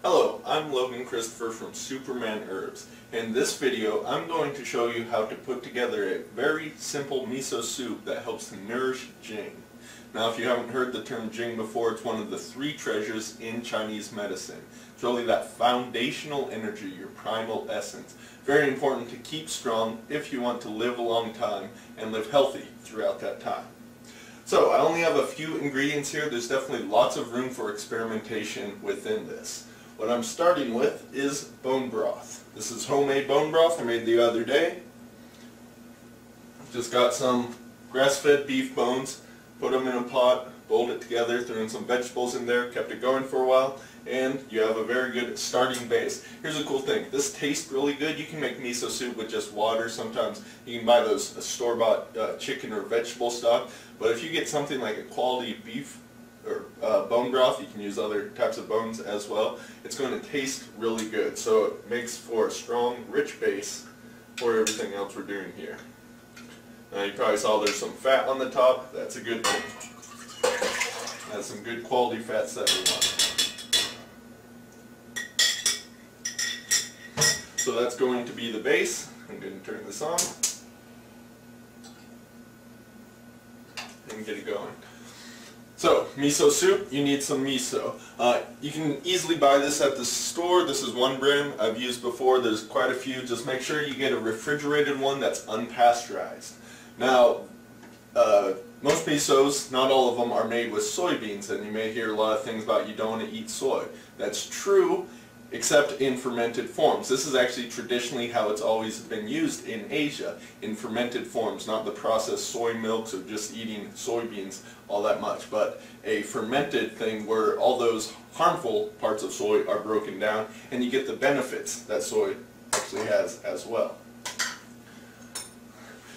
Hello, I'm Logan Christopher from Superman Herbs. In this video, I'm going to show you how to put together a very simple miso soup that helps to nourish Jing. Now, if you haven't heard the term Jing before, it's one of the three treasures in Chinese medicine. It's really that foundational energy, your primal essence. Very important to keep strong if you want to live a long time and live healthy throughout that time. So, I only have a few ingredients here. There's definitely lots of room for experimentation within this. What I'm starting with is bone broth. This is homemade bone broth I made the other day. Just got some grass-fed beef bones, put them in a pot, boiled it together, threw in some vegetables in there, kept it going for a while, and you have a very good starting base. Here's a cool thing. This tastes really good. You can make miso soup with just water. Sometimes you can buy those store-bought chicken or vegetable stock, but if you get something like a quality beef or bone broth, you can use other types of bones as well. It's going to taste really good, so it makes for a strong, rich base for everything else we're doing here. Now you probably saw there's some fat on the top. That's a good thing. That's some good quality fats that we want. So that's going to be the base. I'm going to turn this on and get it going. So, miso soup, you need some miso. You can easily buy this at the store. This is one brand I've used before. There's quite a few. Just make sure you get a refrigerated one that's unpasteurized. Now, most misos, not all of them, are made with soybeans, and you may hear a lot of things about you don't want to eat soy. That's true, except in fermented forms. This is actually traditionally how it's always been used in Asia, in fermented forms, not the processed soy milks or just eating soybeans all that much, but a fermented thing where all those harmful parts of soy are broken down and you get the benefits that soy actually has as well.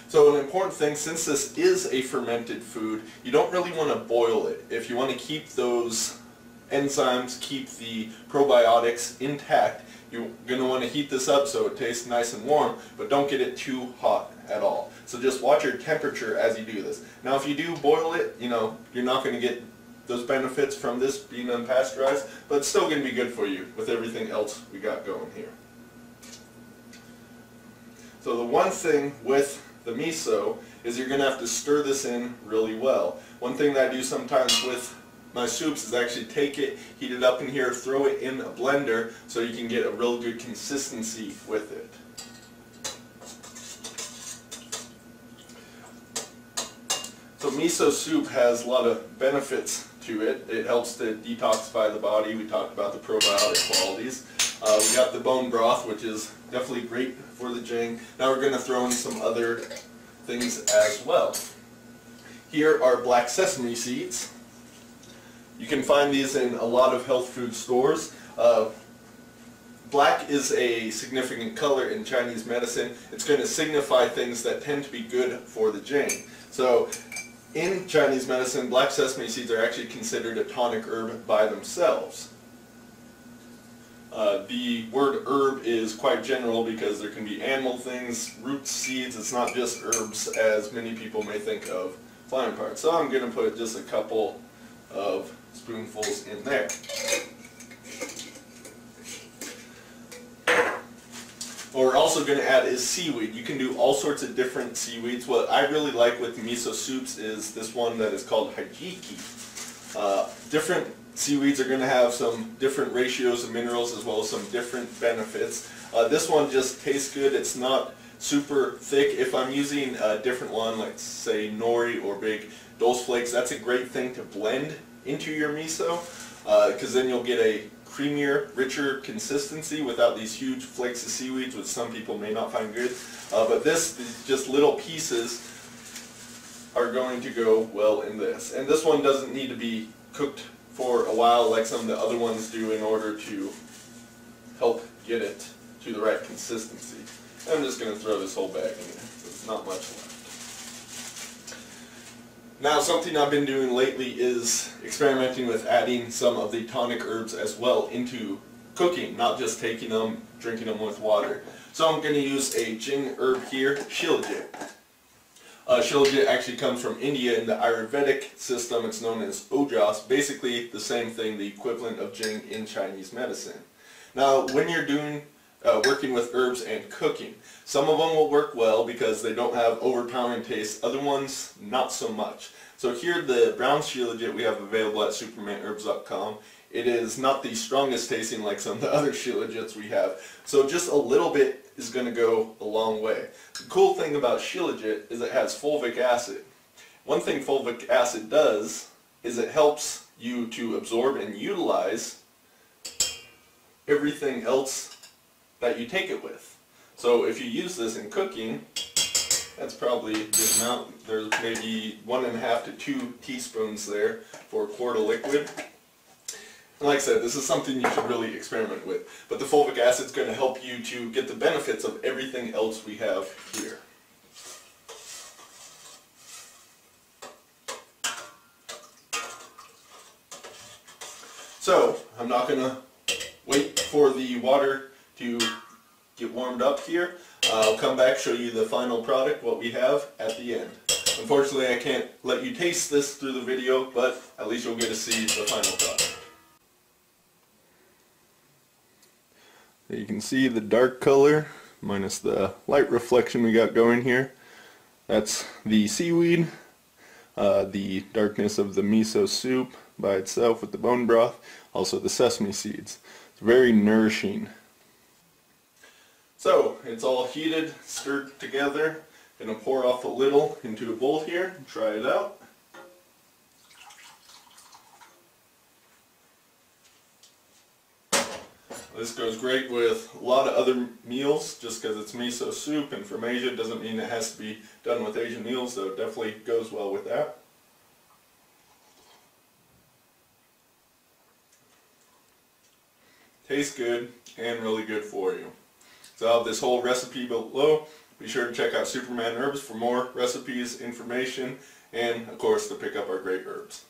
So an important thing, since this is a fermented food, you don't really want to boil it. If you want to keep those enzymes, keep the probiotics intact, you're going to want to heat this up so it tastes nice and warm, but don't get it too hot at all. So just watch your temperature as you do this. Now if you do boil it, you're not going to get those benefits from this being unpasteurized, but it's still going to be good for you with everything else we got going here. So the one thing with the miso is you're going to have to stir this in really well. One thing that I do sometimes with my soups is actually take it, heat it up in here, throw it in a blender so you can get a real good consistency with it. So miso soup has a lot of benefits to it. It helps to detoxify the body. We talked about the probiotic qualities. We got the bone broth, which is definitely great for the Jing. Now we're going to throw in some other things as well. Here are black sesame seeds. You can find these in a lot of health food stores. Black is a significant color in Chinese medicine. It's going to signify things that tend to be good for the Jing. So in Chinese medicine, black sesame seeds are actually considered a tonic herb by themselves. The word herb is quite general because there can be animal things, roots, seeds. It's not just herbs as many people may think of flying parts. So I'm going to put just a couple of spoonfuls in there. What we're also going to add is seaweed. You can do all sorts of different seaweeds. What I really like with miso soups is this one that is called Hijiki. Different seaweeds are going to have some different ratios of minerals as well as some different benefits. This one just tastes good. It's not super thick. If I'm using a different one, like say nori or big dulse flakes, that's a great thing to blend into your miso because then you'll get a creamier, richer consistency without these huge flakes of seaweeds, which some people may not find good. But these just little pieces are going to go well in this. And this one doesn't need to be cooked for a while like some of the other ones do in order to help get it to the right consistency. I'm just going to throw this whole bag in there. There's not much left. Now something I've been doing lately is experimenting with adding some of the tonic herbs as well into cooking, not just taking them, drinking them with water. So I'm going to use a Jing herb here, Shilajit. Shilajit actually comes from India. In the Ayurvedic system, it's known as ojas, basically the same thing, the equivalent of Jing in Chinese medicine. Now, when you're doing working with herbs and cooking, some of them will work well because they don't have overpowering taste. Other ones, not so much. So here, the brown shilajit we have available at supermanherbs.com. It is not the strongest tasting like some of the other shilajits we have. So just a little bit is going to go a long way. The cool thing about shilajit is it has fulvic acid. One thing fulvic acid does is it helps you to absorb and utilize everything else that you take it with. So if you use this in cooking, that's probably the amount. There's maybe 1.5 to 2 teaspoons there for a quart of liquid. And like I said, this is something you should really experiment with. But the fulvic acid is going to help you to get the benefits of everything else we have here. So, I'm not going to wait for the water to get warmed up here. I'll come back, show you the final product, what we have at the end. Unfortunately, I can't let you taste this through the video, but at least you'll get to see the final product. You can see the dark color minus the light reflection we got going here. That's the seaweed, the darkness of the miso soup by itself with the bone broth, also the sesame seeds. It's very nourishing. So it's all heated, stirred together. Gonna pour off a little into a bowl here and try it out. This goes great with a lot of other meals just because it's miso soup, and from Asia doesn't mean it has to be done with Asian meals, so it definitely goes well with that. Tastes good and really good for you. So I'll have this whole recipe below. Be sure to check out Superman Herbs for more recipes, information, and of course to pick up our great herbs.